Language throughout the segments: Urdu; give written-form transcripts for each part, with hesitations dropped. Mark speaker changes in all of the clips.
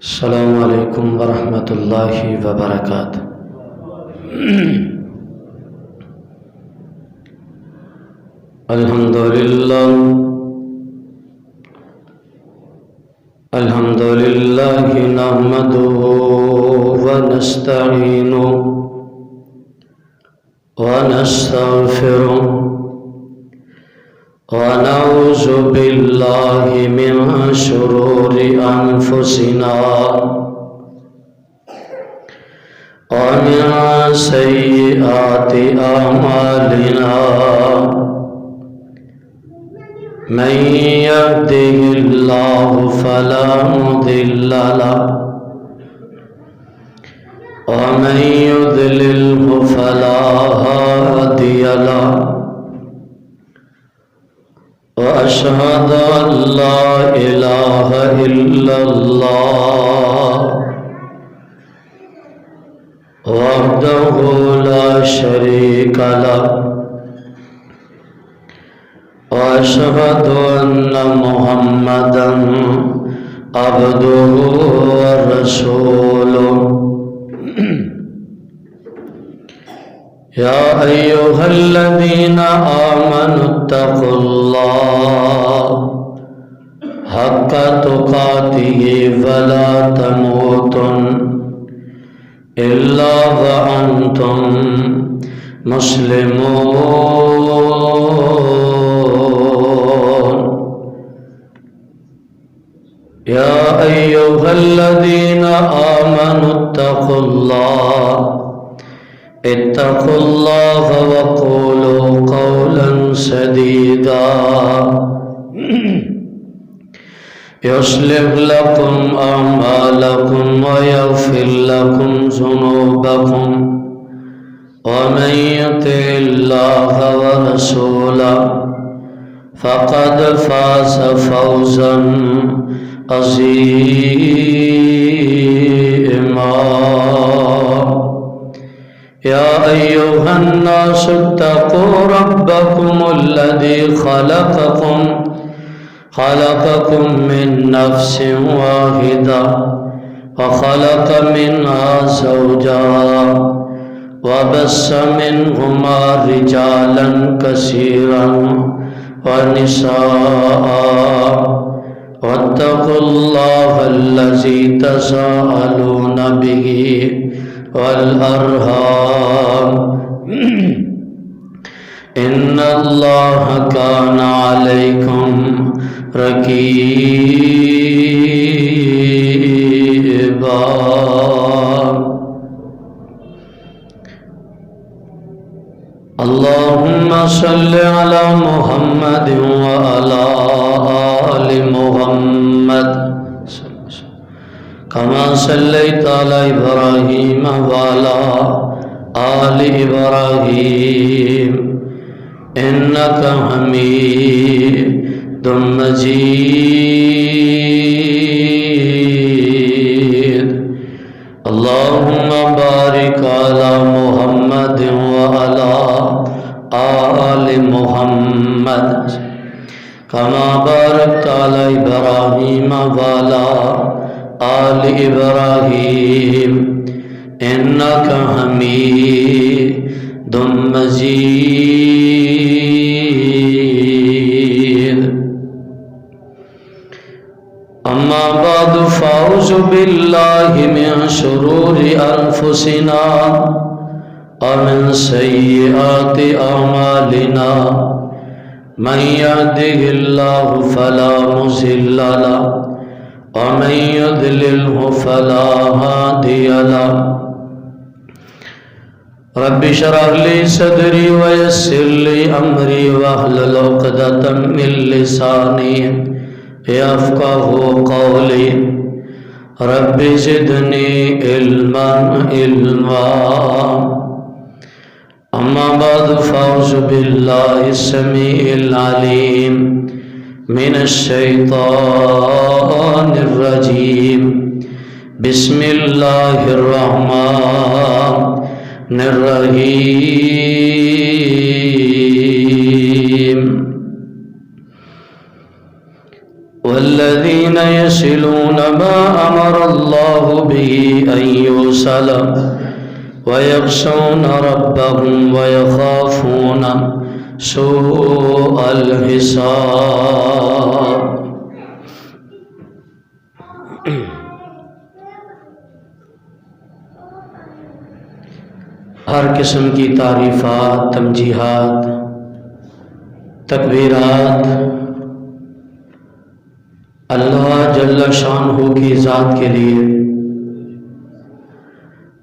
Speaker 1: السلام علیکم ورحمۃ اللہ وبرکاتہ۔ الحمد للہ نحمدہ ونستعینہ ونستغفرہ ونعوذ باللہ من شرور انفسنا ومن سیئات اعمالنا من يهده الله فلا مضل له ومن يضلله فلا هادي له وأشهد أن لا إله إلا الله وحده لا شريك له وأشهد أن محمدا عبده ورسوله يا أيها الذين آمنوا اتقوا الله حق تقاته ولا تموتن إلا وأنتم مسلمون يا أيها الذين آمنوا اتقوا الله وقولوا قولا سديدا يصلح لكم أعمالكم ويغفر لكم ذنوبكم ومن يطع الله ورسوله فقد فاز فوزا عظيما يا أيها الناس اتقوا ربكم الذي خلقكم من نفس واحدة وخلق منها زوجها وبث منهما رجالا كثيرا ونساء واتقوا الله الذي تساءلون به والأرحام إن الله كان عليكم رقيبا اللهم صل على محمد وعلى آل محمد كما صليت على إبراهيم وعلى آل إبراهيم إنك حميد مجيد اللهم بارك على محمد وعلى آل محمد كما باركت على إبراهيم وعلى آل إبراهيم إنك حميد مجيد أما بعد فأعوذ بالله من شرور أنفسنا ومن سيئات أعمالنا من يهده الله فلا مضل له ومن يضلله فلا هادي له رب اشرح لي صدري ويسر لي أمري واحلل عقدة من لساني يفقهوا قولي رب زدني علما أما بعد فأعوذ بالله السميع العليم من الشيطان الرجيم بسم الله الرحمن الرحيم والذين يصلون يصلون ما أمر الله به أن يوصل ويخشون ربهم ويخافون سوء الحساب۔ ہر قسم کی تعریفات، تمجیحات، تکبیرات اللہ جل شانہ کی ذات کے لیے،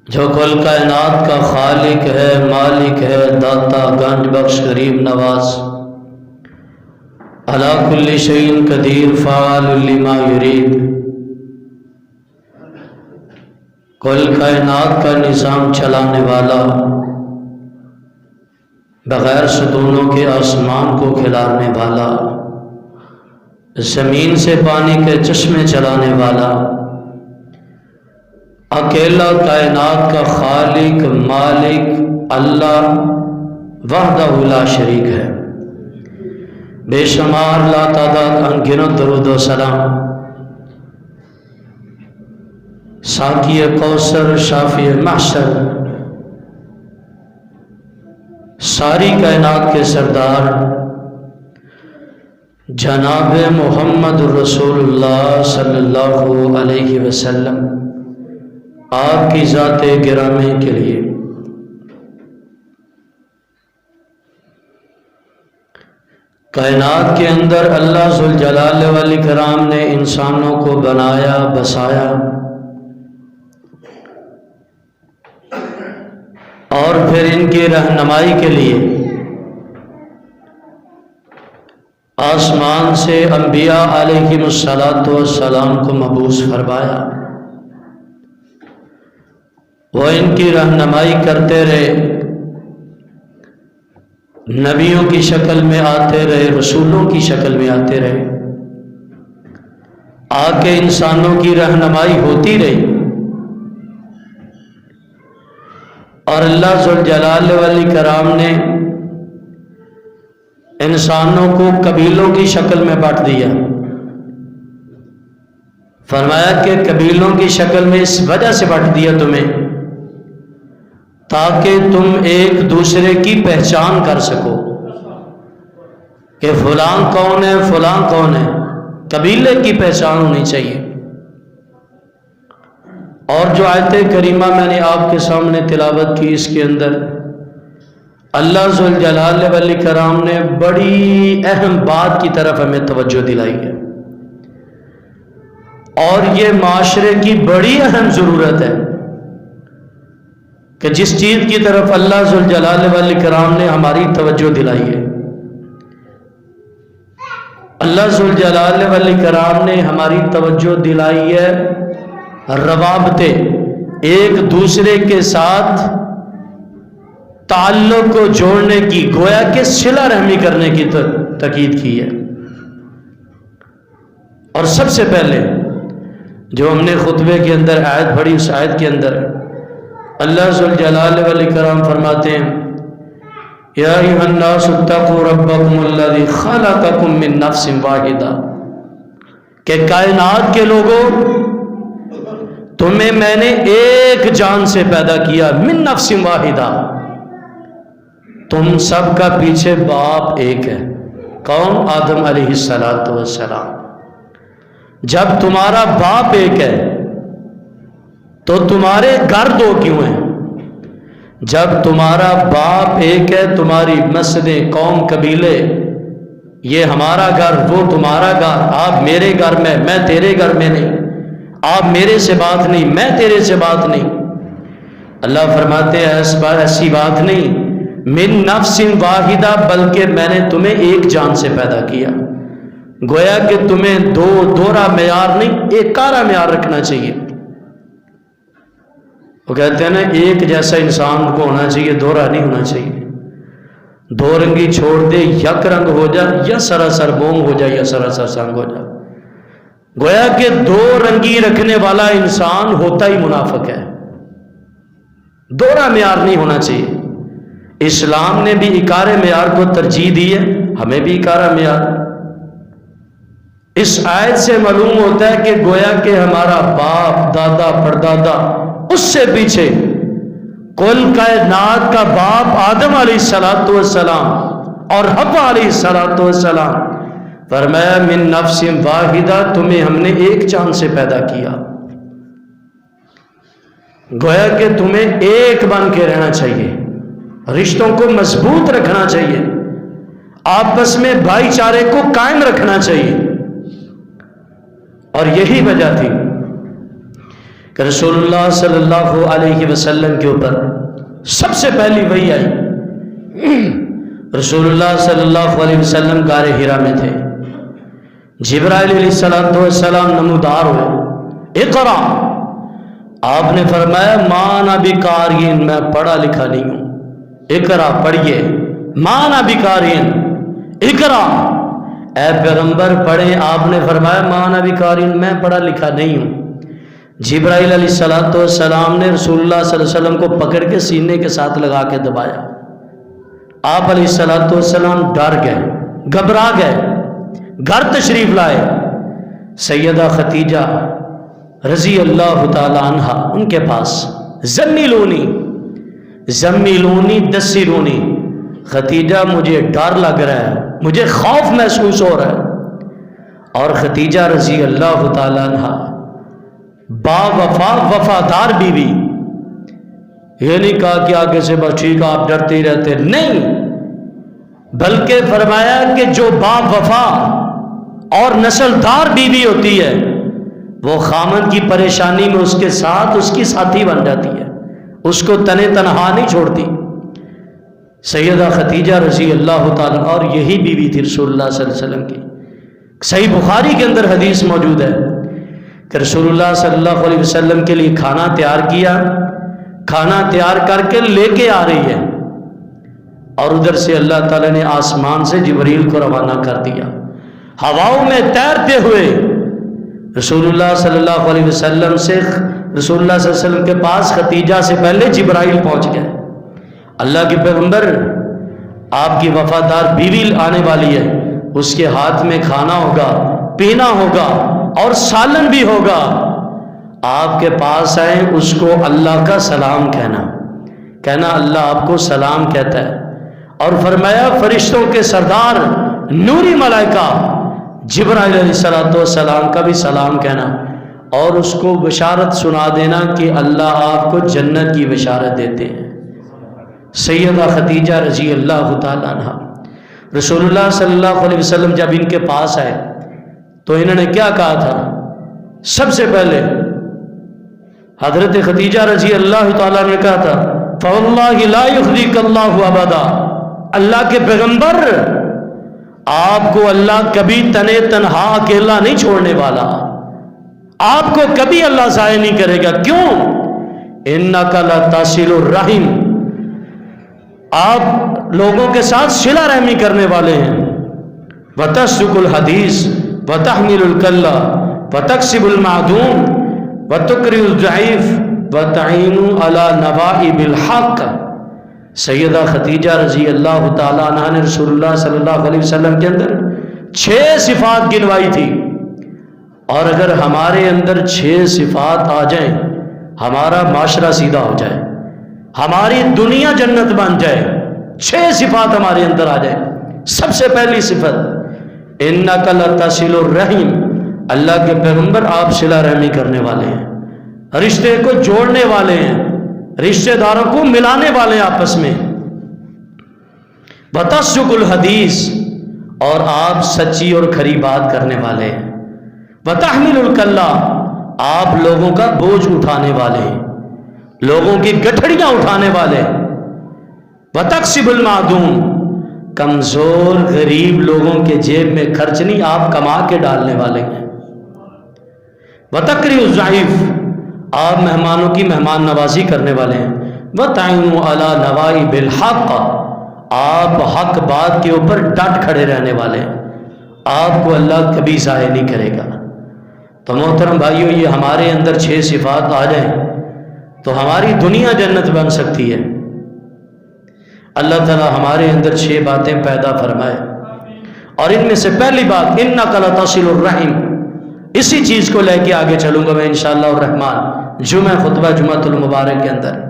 Speaker 1: جو کل کائنات کا خالق ہے، مالک ہے، داتا، گنج بخش، کریم نواز، علی کل شیء قدیر، فعال لما یرید، کل کائنات کا نظام چلانے والا، بغیر ستونوں کے آسمان کو کھلانے والا، زمین سے پانی کے چشمے چلانے والا، اکیلا کائنات کا خالق، مالک اللہ وحدہ لا شریک ہے۔ بے شمار لا تعداد انگنت درود و سلام ساقی کوثر، شافی محشر، ساری کائنات کے سردار جناب محمد رسول اللہ صلی اللہ علیہ وسلم، آپ کی ذات گرامی کے لیے کائنات کے اندر اللہ ذوالجلال والاکرام نے انسانوں کو بنایا، بسایا، اور پھر ان کی رہنمائی کے لیے آسمان سے انبیاء علیہم السلام کو مبعوث فرمایا۔ وہ ان کی رہنمائی کرتے رہے، نبیوں کی شکل میں آتے رہے، رسولوں کی شکل میں آتے رہے، آ کے انسانوں کی رہنمائی ہوتی رہی، اور اللہ ذوالجلال والاکرام نے انسانوں کو قبیلوں کی شکل میں بانٹ دیا۔ فرمایا کہ قبیلوں کی شکل میں اس وجہ سے بانٹ دیا تمہیں تاکہ تم ایک دوسرے کی پہچان کر سکو کہ فلاں کون ہے، فلاں کون ہے، قبیلے کی پہچان ہونی چاہیے۔ اور جو آیت کریمہ میں نے آپ کے سامنے تلاوت کی، اس کے اندر اللہ ذوالجلال والاکرام نے بڑی اہم بات کی طرف ہمیں توجہ دلائی ہے، اور یہ معاشرے کی بڑی اہم ضرورت ہے کہ جس چیز کی طرف اللہ ذوالجلال والاکرام نے ہماری توجہ دلائی ہے، اللہ ذوالجلال والاکرام نے ہماری توجہ دلائی ہے روابطیں، ایک دوسرے کے ساتھ تعلق کو جوڑنے کی، گویا کہ صلہ رحمی کرنے کی تاکید کی ہے۔ اور سب سے پہلے جو ہم نے خطبے کے اندر آیت پڑھی، اس آیت کے اندر اللہ ذوالجلال والاکرام فرماتے ہیں یا ایھا الناس اتقوا ربکم الذی خلقکم من نفس واحدہ، کہ کائنات کے لوگوں تمہیں میں نے ایک جان سے پیدا کیا، من نفس واحدہ، تم سب کا پیچھے باپ ایک ہے، کون؟ آدم علیہ السلام۔ جب تمہارا باپ ایک ہے تو تمہارے گھر دو کیوں ہیں؟ جب تمہارا باپ ایک ہے، تمہاری مسجدیں، قوم، قبیلے، یہ ہمارا گھر، وہ تمہارا گھر، آپ میرے گھر میں، میں تیرے گھر میں نہیں، آپ میرے سے بات نہیں، میں تیرے سے بات نہیں۔ اللہ فرماتے ہیں ایسی بات نہیں، من نفس واحدہ، بلکہ میں نے تمہیں ایک جان سے پیدا کیا۔ گویا کہ تمہیں دوہرا معیار نہیں، ایک کارا معیار رکھنا چاہیے۔ وہ کہتے ہیں نا ایک جیسا انسان کو ہونا چاہیے، دوہرا نہیں ہونا چاہیے۔ دو رنگی چھوڑ دے، یک رنگ ہو جائے، یا سراسر بونگ ہو جائے، یا سراسر سنگ ہو جائے۔ گویا کہ دو رنگی رکھنے والا انسان ہوتا ہی منافق ہے، دوہرا معیار نہیں ہونا چاہیے۔ اسلام نے بھی اکارے معیار کو ترجیح دی ہے، ہمیں بھی اکارا معیار۔ اس آیت سے معلوم ہوتا ہے کہ گویا کہ ہمارا باپ دادا پردادا اس سے پیچھے کل کائنات کا باپ آدم علیہ الصلوۃ والسلام اور حوا علیہ الصلوۃ والسلام، فرمایا من نفس واحدہ، تمہیں ہم نے ایک جان سے پیدا کیا. گویا کہ تمہیں ایک بن کے رہنا چاہیے، رشتوں کو مضبوط رکھنا چاہیے، آپس میں بھائی چارے کو قائم رکھنا چاہیے. اور یہی وجہ تھی کہ رسول اللہ صلی اللہ علیہ وسلم کے اوپر سب سے پہلی وحی آئی. رسول اللہ صلی اللہ علیہ وسلم غار حرا میں تھے، جبرائیل علیہ السلام نمودار ہوئے، اقرا. آپ نے فرمایا ما انا بقارئ، میں پڑھا لکھا نہیں ہوں. اقرا پڑھیے، ما انا بقارئ، اقرا. اے پیغمبر پڑھیں. آپ نے فرمایا ما انا بقارئ، میں پڑھا لکھا نہیں ہوں. جبرائیل علیہ السلام نے رسول اللہ صلی اللہ علیہ وسلم کو پکڑ کے سینے کے ساتھ لگا کے دبایا. آپ علیہ السلام ڈر گئے، گھبرا گئے، گھر تشریف لائے. سیدہ خدیجہ رضی اللہ تعالی عنہ ان کے پاس، زمیلونی دسرونی، خدیجہ مجھے ڈر لگ رہا ہے، مجھے خوف محسوس ہو رہا ہے. اور خدیجہ رضی اللہ تعالی عنہ با وفا وفادار بیوی، یہ نہیں کہا کہ آگے سے بس ٹھیک آپ ڈرتے ہی رہتے، نہیں، بلکہ فرمایا کہ جو با وفا اور نسلدار بیوی ہوتی ہے وہ خامن کی پریشانی میں اس کے ساتھ اس کی ساتھی بن جاتی ہے، اس کو تنے تنہا نہیں چھوڑتی. سیدہ خدیجہ رضی اللہ تعالیٰ، اور یہی بیوی تھی رسول اللہ صلی اللہ علیہ وسلم کی. صحیح بخاری کے اندر حدیث موجود ہے کہ رسول اللہ صلی اللہ علیہ وسلم کے لیے کھانا تیار کیا، کھانا تیار کر کے لے کے آ رہی ہے، اور ادھر سے اللہ تعالیٰ نے آسمان سے جبریل کو روانہ کر دیا. ہواؤں میں تیرتے ہوئے رسول اللہ صلی اللہ علیہ وسلم سے، رسول اللہ صلی اللہ علیہ وسلم کے پاس خدیجہ سے پہلے جبرائیل پہنچ گئے. اللہ کے پیغمبر، آپ کی وفادار بیوی آنے والی ہے، اس کے ہاتھ میں کھانا ہوگا، پینا ہوگا اور سالن بھی ہوگا. آپ کے پاس آئیں، اس کو اللہ کا سلام کہنا اللہ آپ کو سلام کہتا ہے. اور فرمایا فرشتوں کے سردار نوری ملائکہ جبرائیل علیہ السلام کا بھی سلام کہنا، اور اس کو بشارت سنا دینا کہ اللہ آپ کو جنت کی بشارت دیتے ہیں. سیدہ خدیجہ رضی اللہ تعالیٰ عنہ، رسول اللہ صلی اللہ علیہ وسلم جب ان کے پاس آئے تو انہوں نے کیا کہا تھا؟ سب سے پہلے حضرت خدیجہ رضی اللہ تعالیٰ نے کہا تھا فواللہ لا یخزیک اللہ ابدا، اللہ کے پیغمبر آپ کو اللہ کبھی تنے تنہا اکیلا نہیں چھوڑنے والا، آپ کو کبھی اللہ ضائع نہیں کرے گا. کیوں؟ انک لتصل الرحم، آپ لوگوں کے ساتھ صلہ رحمی کرنے والے ہیں. وتسلک الحدیث وتحمل الکلہ وتکسب المعدوم وتکرم الضعیف وتعین علی نوائب الحق. سیدہ خدیجہ رضی اللہ تعالیٰ عنہ نے رسول اللہ صلی اللہ علیہ وسلم کے اندر 6 صفات گنوائی تھی، اور اگر ہمارے اندر 6 صفات آ جائیں، ہمارا معاشرہ سیدھا ہو جائے، ہماری دنیا جنت بن جائے. 6 صفات ہمارے اندر آ جائیں. سب سے پہلی صفت انک لتصل الرحم، اللہ کے پیغمبر آپ صلہ رحمی کرنے والے ہیں، رشتے کو جوڑنے والے ہیں، رشتہ داروں کو ملانے والے آپس میں. وتصدق الحدیث، اور آپ سچی اور کھری بات کرنے والے ہیں. وتحمل الکلہ، آپ لوگوں کا بوجھ اٹھانے والے ہیں، لوگوں کی گٹھڑیاں اٹھانے والے. وتکسب المعدوم، کمزور غریب لوگوں کے جیب میں خرچ نہیں، آپ کما کے ڈالنے والے ہیں. وتکرم الضعیف، آپ مہمانوں کی مہمان نوازی کرنے والے ہیں. وتعین علی نوائب الحق، آپ حق بات کے اوپر ڈٹ کھڑے رہنے والے ہیں، آپ کو اللہ کبھی ضائع نہیں کرے گا. تو محترم بھائیو، یہ ہمارے اندر 6 صفات آ جائیں تو ہماری دنیا جنت بن سکتی ہے. اللہ تعالی ہمارے اندر 6 باتیں پیدا فرمائے اور ان میں سے پہلی بات انک لتصل الرحم، اسی چیز کو لے کے آگے چلوں گا میں انشاءاللہ الرحمن خطبہ جمعۃ المبارک کے اندر،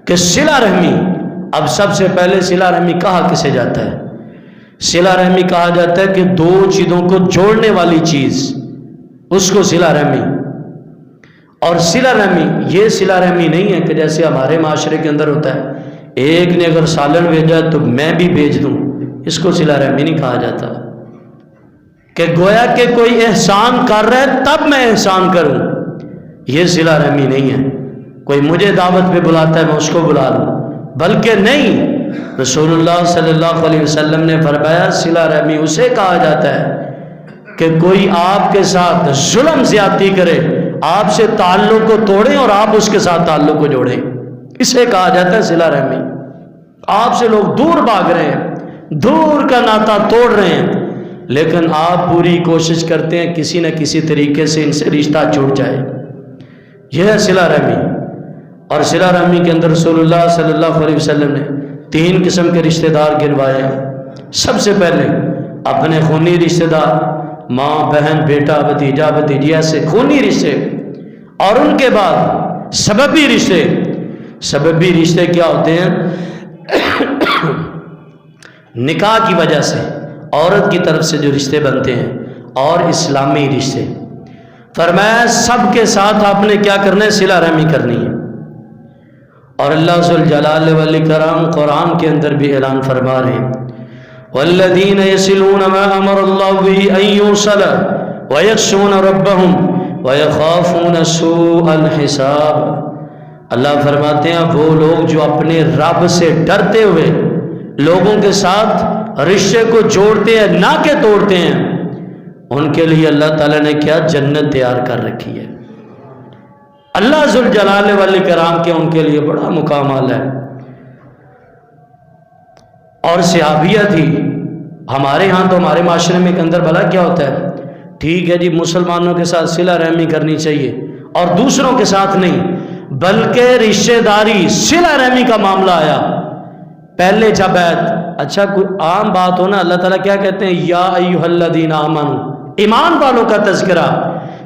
Speaker 1: کہ صلہ رحمی. اب سب سے پہلے صلہ رحمی کہا کسے جاتا ہے؟ صلہ رحمی کہا جاتا ہے کہ دو چیزوں کو جوڑنے والی چیز، اس کو صلہ رحمی. اور صلہ رحمی یہ صلہ رحمی نہیں ہے کہ جیسے ہمارے معاشرے کے اندر ہوتا ہے، ایک نے اگر سالن بھیجا تو میں بھی بھیج دوں، اس کو صلہ رحمی نہیں کہا جاتا. کہ گویا کہ کوئی احسان کر رہا ہے تب میں احسان کروں، یہ صلہ رحمی نہیں ہے. کوئی مجھے دعوت پہ بلاتا ہے میں اس کو بلا لوں، بلکہ نہیں. رسول اللہ صلی اللہ علیہ وسلم نے فرمایا صلہ رحمی اسے کہا جاتا ہے کہ کوئی آپ کے ساتھ ظلم زیادتی کرے، آپ سے تعلق کو توڑیں اور آپ اس کے ساتھ تعلق کو جوڑیں، اسے کہا جاتا ہے صلہ رحمی. آپ سے لوگ دور بھاگ رہے ہیں، دور کا ناتا توڑ رہے ہیں، لیکن آپ پوری کوشش کرتے ہیں کسی نہ کسی طریقے سے ان سے رشتہ جڑ جائے، یہ ہے صلہ رحمی. اور صلہ رحمی کے اندر رسول اللہ صلی اللہ علیہ وسلم نے 3 قسم کے رشتہ دار گنوائے ہیں. سب سے پہلے اپنے خونی رشتہ دار، ماں بہن بیٹا بھتیجا بھتیجی، ایسے خونی رشتے. اور ان کے بعد سببی رشتے. سببی رشتے کیا ہوتے ہیں؟ نکاح کی وجہ سے عورت کی طرف سے جو رشتے بنتے ہیں، اور اسلامی رشتے. فرمایا سب کے ساتھ آپ نے کیا کرنا ہے؟ صلہ رحمی کرنی ہے. اور اللہ ذوالجلال والاکرام قرآن کے اندر بھی اعلان فرما رہے ہیں والذین یصلون ما امر اللہ به ان یوصل ویخشون ربهم ویخافون سوء الحساب. اللہ فرماتے ہیں وہ لوگ جو اپنے رب سے ڈرتے ہوئے لوگوں کے ساتھ رشتے کو جوڑتے ہیں نہ کہ توڑتے ہیں، ان کے لیے اللہ تعالیٰ نے کیا جنت تیار کر رکھی ہے. اللہ ذوالجلال والاکرام کے ان کے لیے بڑا مقام ہے. اور صحابیہ تھی. ہمارے ہاں تو ہمارے معاشرے میں کے اندر بھلا کیا ہوتا ہے؟ ٹھیک ہے جی مسلمانوں کے ساتھ صلہ رحمی کرنی چاہیے اور دوسروں کے ساتھ نہیں، بلکہ رشتہ داری صلہ رحمی کا معاملہ آیا پہلے جب اچھا کوئی عام بات ہو نا، اللہ تعالیٰ کیا کہتے ہیں؟ یا ایھا الذین آمنوا، ایمان والوں کا تذکرہ.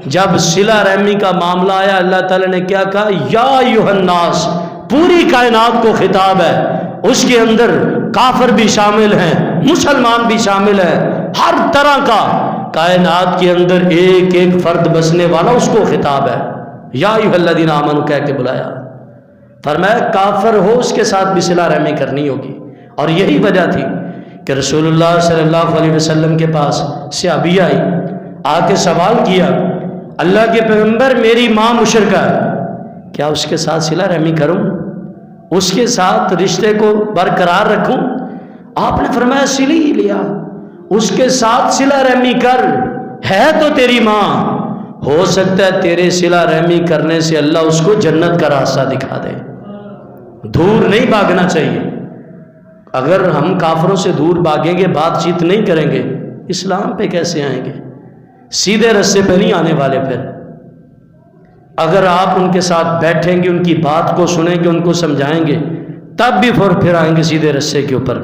Speaker 1: جب صلہ رحمی کا معاملہ آیا اللہ تعالیٰ نے کیا کہا؟ یا ایھا الناس، پوری کائنات کو خطاب ہے. اس کے اندر کافر بھی شامل ہیں، مسلمان بھی شامل ہیں، ہر طرح کا کائنات کے اندر ایک ایک فرد بسنے والا اس کو خطاب ہے. یا ایھا الذین آمنوا کہہ کے بلایا. فرمایا کافر ہو اس کے ساتھ بھی صلہ رحمی کرنی ہوگی. اور یہی وجہ تھی کہ رسول اللہ صلی اللہ علیہ وسلم کے پاس صحابیہ آئی، آ کے سوال کیا اللہ کے پیغمبر میری ماں مشرکہ ہے، کیا اس کے ساتھ صلہ رحمی کروں؟ اس کے ساتھ رشتے کو برقرار رکھوں؟ آپ نے فرمایا صلہ ہی لیا، اس کے ساتھ صلہ رحمی کر، ہے تو تیری ماں، ہو سکتا ہے تیرے صلہ رحمی کرنے سے اللہ اس کو جنت کا راستہ دکھا دے. دور نہیں بھاگنا چاہیے. اگر ہم کافروں سے دور بھاگیں گے، بات چیت نہیں کریں گے، اسلام پہ کیسے آئیں گے؟ سیدھے رستے پہ نہیں آنے والے. پھر اگر آپ ان کے ساتھ بیٹھیں گے، ان کی بات کو سنیں گے، ان کو سمجھائیں گے، تب بھی پھر آئیں گے سیدھے رستے کے اوپر.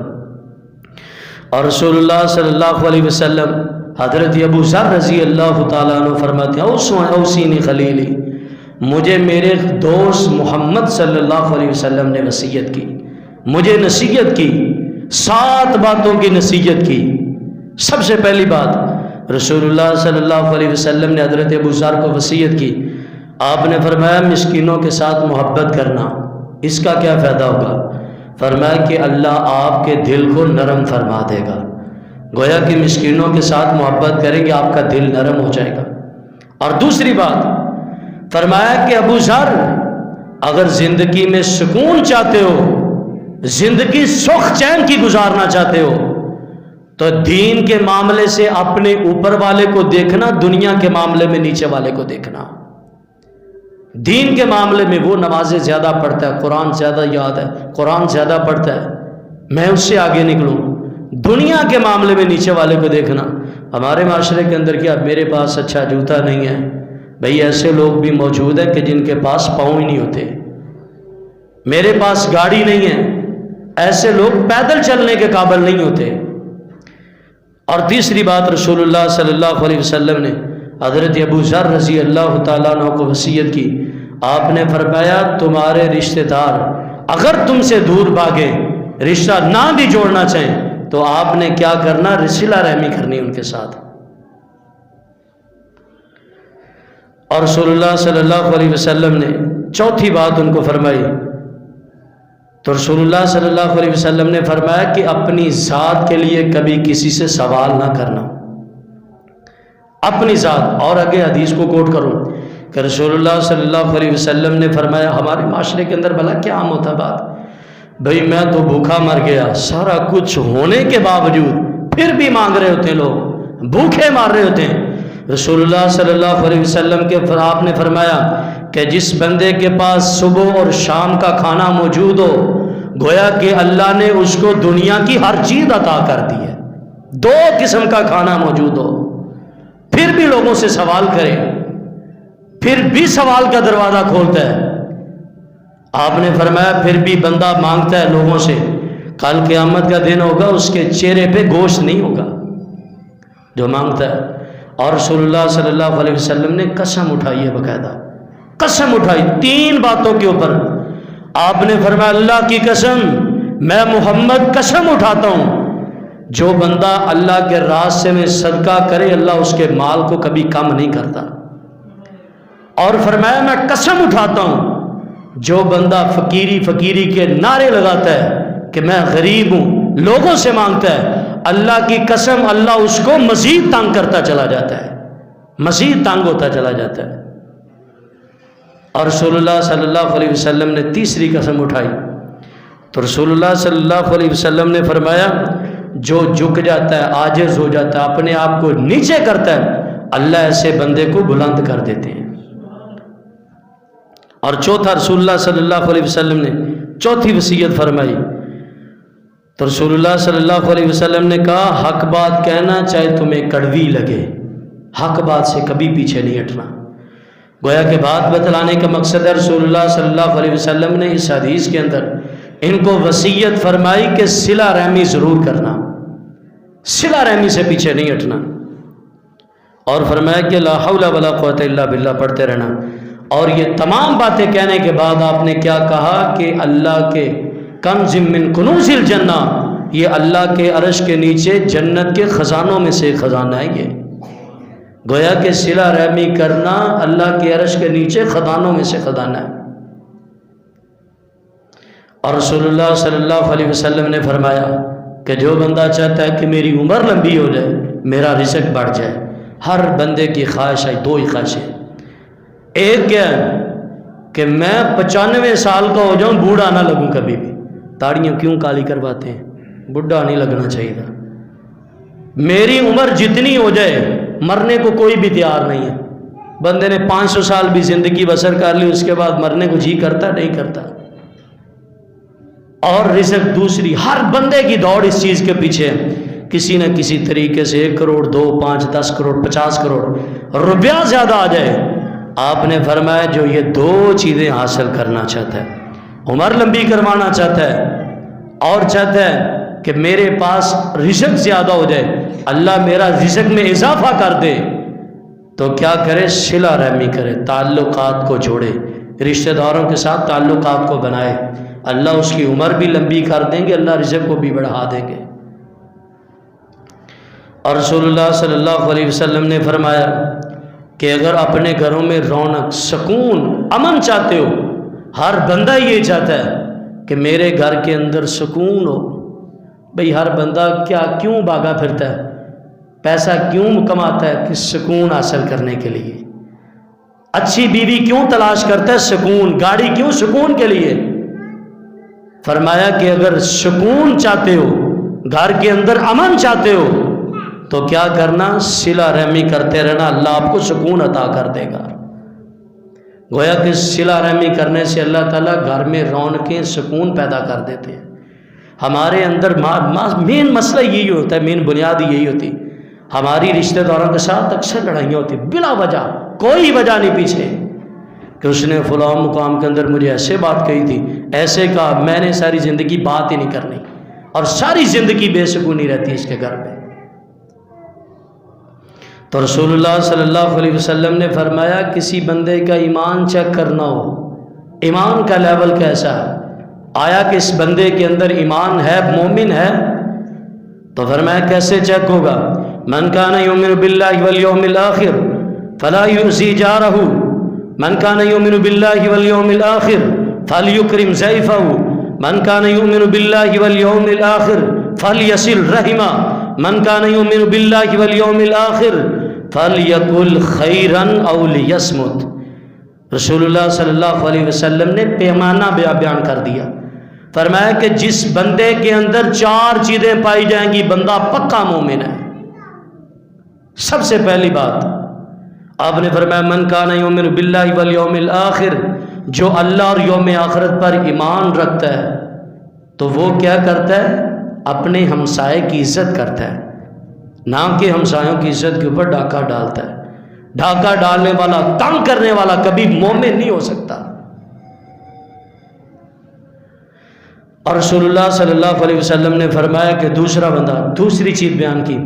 Speaker 1: اور رسول اللہ صلی اللہ علیہ وسلم حضرت ابو ذر رضی اللہ تعالیٰ عنہ فرماتے ہیں اوصینی خلیلی، مجھے میرے دوست محمد صلی اللہ علیہ وسلم نے وصیت کی، مجھے نصیحت کی، 7 باتوں کی نصیحت کی. سب سے پہلی بات رسول اللہ صلی اللہ علیہ وسلم نے حضرت ابو ذر کو وصیت کی. آپ نے فرمایا مسکینوں کے ساتھ محبت کرنا، اس کا کیا فائدہ ہوگا؟ فرمایا کہ اللہ آپ کے دل کو نرم فرما دے گا. گویا کہ مسکینوں کے ساتھ محبت کریں گے آپ کا دل نرم ہو جائے گا. اور دوسری بات فرمایا کہ ابو ذر اگر زندگی میں سکون چاہتے ہو، زندگی سخ چین کی گزارنا چاہتے ہو، تو دین کے معاملے سے اپنے اوپر والے کو دیکھنا، دنیا کے معاملے میں نیچے والے کو دیکھنا. دین کے معاملے میں وہ نمازیں زیادہ پڑھتا ہے، قرآن زیادہ یاد ہے، قرآن زیادہ پڑھتا ہے، میں اس سے آگے نکلوں. دنیا کے معاملے میں نیچے والے کو دیکھنا. ہمارے معاشرے کے اندر کیا میرے پاس اچھا جوتا نہیں ہے؟ بھئی ایسے لوگ بھی موجود ہیں کہ جن کے پاس پاؤں ہی نہیں ہوتے. میرے پاس گاڑی نہیں ہے، ایسے لوگ پیدل چلنے کے قابل نہیں ہوتے. اور تیسری بات رسول اللہ صلی اللہ علیہ وسلم نے حضرت ابو ذر رضی اللہ تعالیٰ عنہ کو وصیت کی. آپ نے فرمایا تمہارے رشتہ دار اگر تم سے دور بھاگے، رشتہ نہ بھی جوڑنا چاہیں، تو آپ نے کیا کرنا؟ صلہ رحمی کرنی ان کے ساتھ. اور رسول اللہ صلی اللہ علیہ وسلم نے چوتھی بات ان کو فرمائی، تو رسول اللہ صلی اللہ علیہ وسلم نے فرمایا کہ اپنی ذات کے لیے کبھی کسی سے سوال نہ کرنا، اپنی ذات. اور آگے حدیث کو کوٹ کروں کہ رسول اللہ صلی اللہ علیہ وسلم نے فرمایا ہمارے معاشرے کے اندر بھلا کیا عام ہوتا بات، بھئی میں تو بھوکا مر گیا، سارا کچھ ہونے کے باوجود پھر بھی مانگ رہے ہوتے ہیں، لوگ بھوکے مار رہے ہوتے ہیں. رسول اللہ صلی اللہ علیہ وسلم کے آپ نے فرمایا کہ جس بندے کے پاس صبح اور شام کا کھانا موجود ہو، گویا کہ اللہ نے اس کو دنیا کی ہر چیز عطا کر دی ہے. 2 قسم کا کھانا موجود ہو، پھر بھی لوگوں سے سوال کرے، پھر بھی سوال کا دروازہ کھولتا ہے. آپ نے فرمایا پھر بھی بندہ مانگتا ہے لوگوں سے، کل قیامت کا دن ہوگا اس کے چہرے پہ گوشت نہیں ہوگا جو مانگتا ہے. اور رسول اللہ صلی اللہ علیہ وسلم نے قسم اٹھائی ہے، باقاعدہ قسم اٹھائی 3 باتوں کے اوپر. آپ نے فرمایا اللہ کی قسم، میں محمد قسم اٹھاتا ہوں، جو بندہ اللہ کے راستے میں صدقہ کرے اللہ اس کے مال کو کبھی کم نہیں کرتا. اور فرمایا میں قسم اٹھاتا ہوں جو بندہ فقیری کے نعرے لگاتا ہے کہ میں غریب ہوں، لوگوں سے مانگتا ہے، اللہ کی قسم اللہ اس کو مزید تنگ کرتا چلا جاتا ہے، مزید تنگ ہوتا چلا جاتا ہے. اور رسول اللہ صلی اللہ علیہ وسلم نے تیسری قسم اٹھائی، تو رسول اللہ صلی اللہ علیہ وسلم نے فرمایا جو جھک جاتا ہے، عاجز ہو جاتا ہے، اپنے آپ کو نیچے کرتا ہے، اللہ ایسے بندے کو بلند کر دیتے ہیں. اور چوتھا رسول اللہ صلی اللہ علیہ وسلم نے چوتھی وصیت فرمائی، تو رسول اللہ صلی اللہ علیہ وسلم نے کہا حق بات کہنا چاہے تمہیں کڑوی لگے، حق بات سے کبھی پیچھے نہیں ہٹنا. گویا کہ بات بتلانے کا مقصد ہے رسول اللہ صلی اللہ علیہ وسلم نے اس حدیث کے اندر ان کو وصیت فرمائی کہ صلہ رحمی ضرور کرنا، صلہ رحمی سے پیچھے نہیں ہٹنا. اور فرمایا کہ لا حول ولا قوت الا باللہ پڑھتے رہنا. اور یہ تمام باتیں کہنے کے بعد آپ نے کیا کہا کہ اللہ کے کنز من کنوز الجنہ، یہ اللہ کے عرش کے نیچے جنت کے خزانوں میں سے خزانہ ہے. یہ گویا کہ صلہ رحمی کرنا اللہ کے عرش کے نیچے خزانوں میں سے خزانہ ہے. اور رسول اللہ صلی اللہ علیہ وسلم نے فرمایا کہ جو بندہ چاہتا ہے کہ میری عمر لمبی ہو جائے، میرا رزق بڑھ جائے، ہر بندے کی خواہش ہے، 2 ہی خواہشیں. ایک کیا ہے کہ میں 95 سال کا ہو جاؤں، بوڑھا نہ لگوں کبھی بھی. داڑیاں کیوں کالی کرواتے ہیں؟ بڈھا نہیں لگنا چاہیے تھا. میری عمر جتنی ہو جائے، مرنے کو کوئی بھی تیار نہیں ہے. بندے نے 500 سال بھی زندگی بسر کر لی، اس کے بعد مرنے کو جی کرتا نہیں کرتا. اور رزق دوسری، ہر بندے کی دوڑ اس چیز کے پیچھے ہے، کسی نہ کسی طریقے سے 1 کروڑ 2 5 10 کروڑ 50 کروڑ روپیہ زیادہ آ جائے. آپ نے فرمایا جو یہ 2 چیزیں حاصل کرنا چاہتا ہے، عمر لمبی کروانا چاہتا ہے اور چاہتا ہے کہ میرے پاس رزق زیادہ ہو جائے، اللہ میرا رزق میں اضافہ کر دے، تو کیا کرے؟ صلہ رحمی کرے، تعلقات کو جوڑے، رشتہ داروں کے ساتھ تعلقات کو بنائے. اللہ اس کی عمر بھی لمبی کر دیں گے، اللہ رزق کو بھی بڑھا دیں گے. اور رسول اللہ صلی اللہ علیہ وسلم نے فرمایا کہ اگر اپنے گھروں میں رونق، سکون، امن چاہتے ہو، ہر بندہ یہ چاہتا ہے کہ میرے گھر کے اندر سکون ہو. بھئی ہر بندہ کیوں بھاگا پھرتا ہے، پیسہ کیوں کماتا ہے؟ کہ سکون حاصل کرنے کے لیے. اچھی بیوی کیوں تلاش کرتا ہے؟ سکون. گاڑی کیوں؟ سکون کے لیے. فرمایا کہ اگر سکون چاہتے ہو، گھر کے اندر امن چاہتے ہو، تو کیا کرنا؟ صلہ رحمی کرتے رہنا، اللہ آپ کو سکون عطا کر دے گا. گویا کہ صلہ رحمی کرنے سے اللہ تعالیٰ گھر میں رونقیں، سکون پیدا کر دیتے ہیں. ہمارے اندر مین مسئلہ یہی ہوتا ہے، مین بنیاد یہی ہوتی، ہماری رشتہ داروں کے ساتھ اکثر لڑائیاں ہوتی بلا وجہ، کوئی وجہ نہیں پیچھے کہ اس نے فلاں مقام کے اندر مجھے ایسے بات کہی تھی، ایسے کہا. میں نے ساری زندگی بات ہی نہیں کرنی، اور ساری زندگی بے سکونی رہتی ہے اس کے گھر پہ. تو رسول اللہ صلی اللہ علیہ وسلم نے فرمایا کسی بندے کا ایمان چیک کرنا ہو، ایمان کا لیول کیسا ہے، آیا کہ اس بندے کے اندر ایمان ہے، مومن ہے، تو فرمایا کیسے چیک ہوگا؟ من کان یؤمن باللہ والیوم الآخر فلا یؤذی جارہ، من کان یؤمن باللہ والیوم الآخر فلیکرم ضیفہ، من کان یؤمن باللہ والیوم الآخر فلیصل رحمہ، من کان یؤمن باللہ والیوم الآخر فلیقل خیرا او لیصمت۔ رسول اللہ صلی اللہ علیہ وسلم نے پیمانہ بیان کر دیا، فرمایا کہ جس بندے کے اندر 4 چیزیں پائی جائیں گی بندہ پکا مومن ہے۔ سب سے پہلی بات آپ نے فرمایا من کان یؤمن باللہ والیوم الآخر، جو اللہ اور یوم آخرت پر ایمان رکھتا ہے تو وہ کیا کرتا ہے؟ اپنے ہمسائے کی عزت کرتا ہے، نہ کہ ہمسایوں کی عزت کے اوپر ڈاکہ ڈالتا ہے۔ ڈاکہ ڈالنے والا، تنگ کرنے والا کبھی مومن نہیں ہو سکتا۔ اور رسول اللہ صلی اللہ علیہ وسلم نے فرمایا کہ دوسرا بندہ، دوسری چیز بیان کی،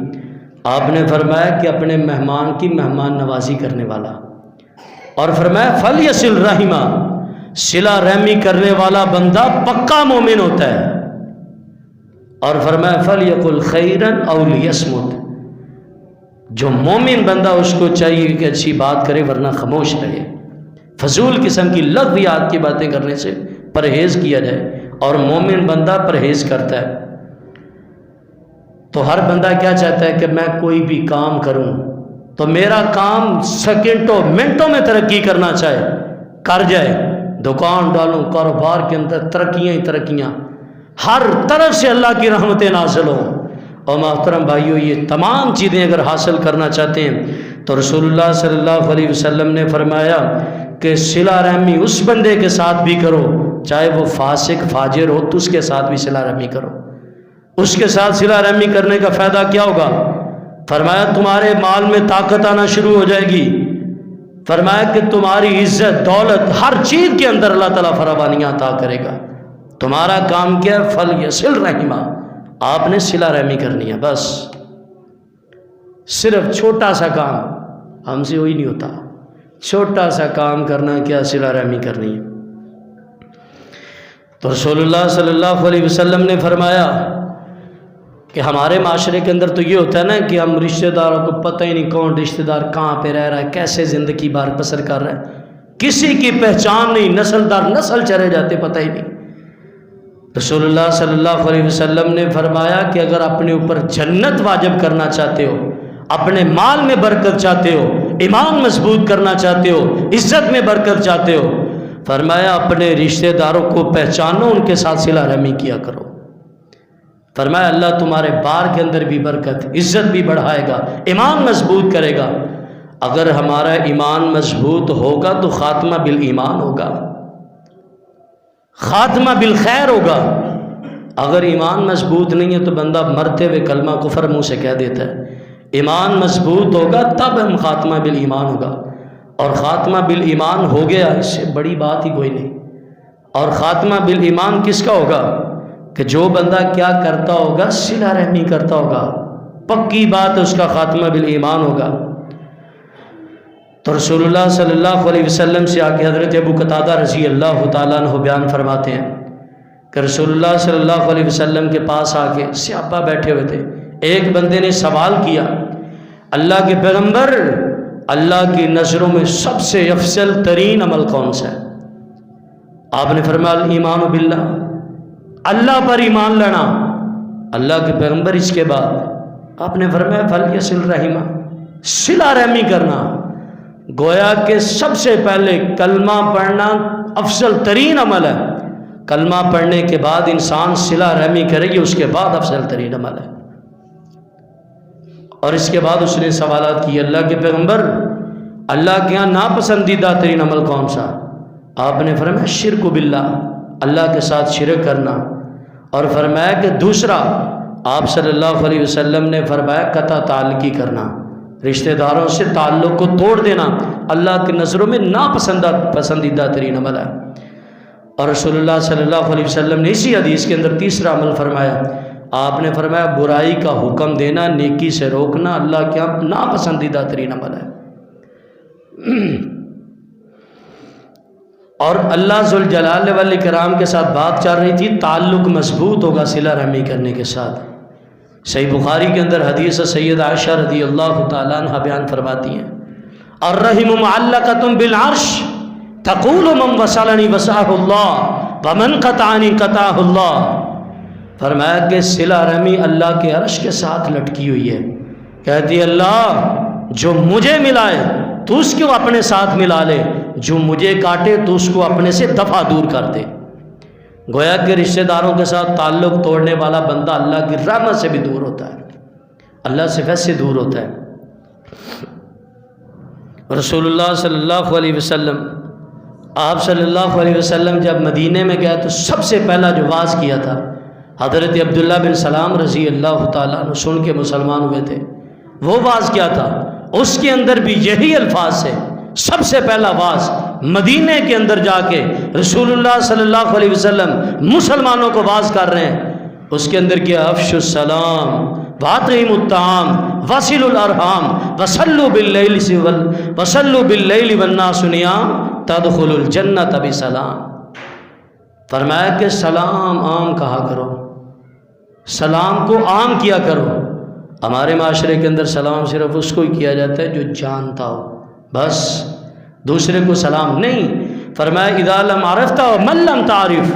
Speaker 1: آپ نے فرمایا کہ اپنے مہمان کی مہمان نوازی کرنے والا، اور فرمایا فلیصل رحمہ، صلہ رحمی کرنے والا بندہ پکا مومن ہوتا ہے، اور فرمایا فلیقل خیرا او لیصمت، جو مومن بندہ اس کو چاہیے کہ اچھی بات کرے ورنہ خاموش رہے، فضول قسم کی لغویات کی باتیں کرنے سے پرہیز کیا جائے، اور مومن بندہ پرہیز کرتا ہے۔ تو ہر بندہ کیا چاہتا ہے کہ میں کوئی بھی کام کروں تو میرا کام سیکنڈوں منٹوں میں ترقی کرنا چاہے، کر جائے، دکان ڈالوں، کاروبار کے اندر ترقیاں ہی ترقیاں، ہر طرف سے اللہ کی رحمتیں نازل ہوں۔ اور محترم بھائیو، یہ تمام چیزیں اگر حاصل کرنا چاہتے ہیں تو رسول اللہ صلی اللہ علیہ وسلم نے فرمایا کہ صلہ رحمی اس بندے کے ساتھ بھی کرو، چاہے وہ فاسق فاجر ہو تو اس کے ساتھ بھی صلہ رحمی کرو۔ اس کے ساتھ صلہ رحمی کرنے کا فائدہ کیا ہوگا؟ فرمایا تمہارے مال میں طاقت آنا شروع ہو جائے گی، فرمایا کہ تمہاری عزت دولت ہر چیز کے اندر اللہ تعالیٰ فراوانیاں عطا کرے گا۔ تمہارا کام کیا ہے؟ فلیصل رحمہ، آپ نے صلہ رحمی کرنی ہے، بس صرف چھوٹا سا کام، ہم سے وہی نہیں ہوتا، چھوٹا سا کام کرنا کیا؟ صلہ رحمی کرنی ہے۔ تو رسول اللہ صلی اللہ علیہ وسلم نے فرمایا کہ ہمارے معاشرے کے اندر تو یہ ہوتا ہے نا کہ ہم رشتہ داروں کو پتہ ہی نہیں کون رشتہ دار کہاں پہ رہ رہا ہے، کیسے زندگی بار بسر کر رہا ہے، کسی کی پہچان نہیں، نسل در نسل چلے جاتے، پتہ ہی نہیں۔ رسول اللہ صلی اللہ علیہ وسلم نے فرمایا کہ اگر اپنے اوپر جنت واجب کرنا چاہتے ہو، اپنے مال میں برکت چاہتے ہو، ایمان مضبوط کرنا چاہتے ہو، عزت میں برکت چاہتے ہو، فرمایا اپنے رشتہ داروں کو پہچانو، ان کے ساتھ صلہ رحمی کیا کرو۔ فرمایا اللہ تمہارے بار کے اندر بھی برکت، عزت بھی بڑھائے گا، ایمان مضبوط کرے گا۔ اگر ہمارا ایمان مضبوط ہوگا تو خاتمہ بالایمان ہوگا، خاتمہ بالخیر ہوگا۔ اگر ایمان مضبوط نہیں ہے تو بندہ مرتے ہوئے کلمہ کفر منہ سے کہہ دیتا ہے۔ ایمان مضبوط ہوگا تب ہم خاتمہ بالایمان ہوگا، اور خاتمہ بالایمان ہو گیا، اس سے بڑی بات ہی کوئی نہیں۔ اور خاتمہ بالایمان کس کا ہوگا؟ کہ جو بندہ کیا کرتا ہوگا؟ صلہ رحمی کرتا ہوگا، پکی بات اس کا خاتمہ بالایمان ہوگا۔ تو رسول اللہ صلی اللہ علیہ وسلم سے آگے حضرت ابو قتادہ رضی اللہ تعالیٰ عنہ بیان فرماتے ہیں کہ رسول اللہ صلی اللہ علیہ وسلم کے پاس آگے صحابہ بیٹھے ہوئے تھے، ایک بندے نے سوال کیا، اللہ کے پیغمبر، اللہ کی نظروں میں سب سے افضل ترین عمل کون سا ہے؟ آپ نے فرمایا ایمان باللہ، اللہ پر ایمان لانا۔ اللہ کے پیغمبر اس کے بعد آپ نے فرمایا فلیصل رحمہ، صلہ رحمی کرنا۔ گویا کہ سب سے پہلے کلمہ پڑھنا افضل ترین عمل ہے، کلمہ پڑھنے کے بعد انسان صلہ رحمی کرے گی، اس کے بعد افضل ترین عمل ہے۔ اور اس کے بعد اس نے سوالات کیے، اللہ کے پیغمبر، اللہ کے یہاں ناپسندیدہ ترین عمل کون سا؟ آپ نے فرمایا شرک باللہ، اللہ کے ساتھ شرک کرنا۔ اور فرمایا کہ دوسرا، آپ صلی اللہ علیہ وسلم نے فرمایا قطع تعلقی کرنا، رشتہ داروں سے تعلق کو توڑ دینا، اللہ کی نظروں میں ناپسندیدہ ترین عمل ہے۔ اور رسول اللہ صلی اللہ علیہ وسلم نے اسی حدیث کے اندر تیسرا عمل فرمایا، آپ نے فرمایا برائی کا حکم دینا، نیکی سے روکنا اللہ کے یہاں ناپسندیدہ ترین عمل ہے۔ اور اللہ ذوالجلال والاکرام کے ساتھ بات چل رہی تھی، تعلق مضبوط ہوگا صلہ رحمی کرنے کے ساتھ۔ صحیح بخاری کے اندر حدیث سید عائشہ رضی اللہ تعالیٰ عنہ بیان فرماتی ہیں، الرحم معلقۃ بالعرش تقول من وصلنی وصلہ اللہ ومن قطعنی قطعہ اللہ۔ فرمایا کہ صلہ رحمی اللہ کے عرش کے ساتھ لٹکی ہوئی ہے، کہتی ہے اللہ جو مجھے ملائے تو اس کو اپنے ساتھ ملا لے، جو مجھے کاٹے تو اس کو اپنے سے دفع دور کر دے۔ گویا کہ رشتہ داروں کے ساتھ تعلق توڑنے والا بندہ اللہ کی رحمت سے بھی دور ہوتا ہے، اللہ سے ویسے دور ہوتا ہے۔ رسول اللہ صلی اللہ علیہ وسلم، آپ صلی اللہ علیہ وسلم جب مدینے میں گئے تو سب سے پہلا جو واعظ کیا تھا حضرت عبداللہ بن سلام رضی اللہ تعالیٰ عنہ سن کے مسلمان ہوئے تھے، وہ واعظ کیا تھا؟ اس کے اندر بھی یہی الفاظ سے سب سے پہلا واعظ مدینے کے اندر جا کے رسول اللہ صلی اللہ علیہ وسلم مسلمانوں کو واعظ کر رہے ہیں، اس کے اندر کیا افشوا السلام واطعموا الطعام وصلوا الارحام وصلوا باللیل والناس نیام تدخلوا الجنۃ بسلام۔ فرمایا کہ سلام عام کہا کرو، سلام کو عام کیا کرو۔ ہمارے معاشرے کے اندر سلام صرف اس کو ہی کیا جاتا ہے جو جانتا ہو، بس دوسرے کو سلام نہیں۔ فرمایا اذا لم عرفت ومن لم تعرف،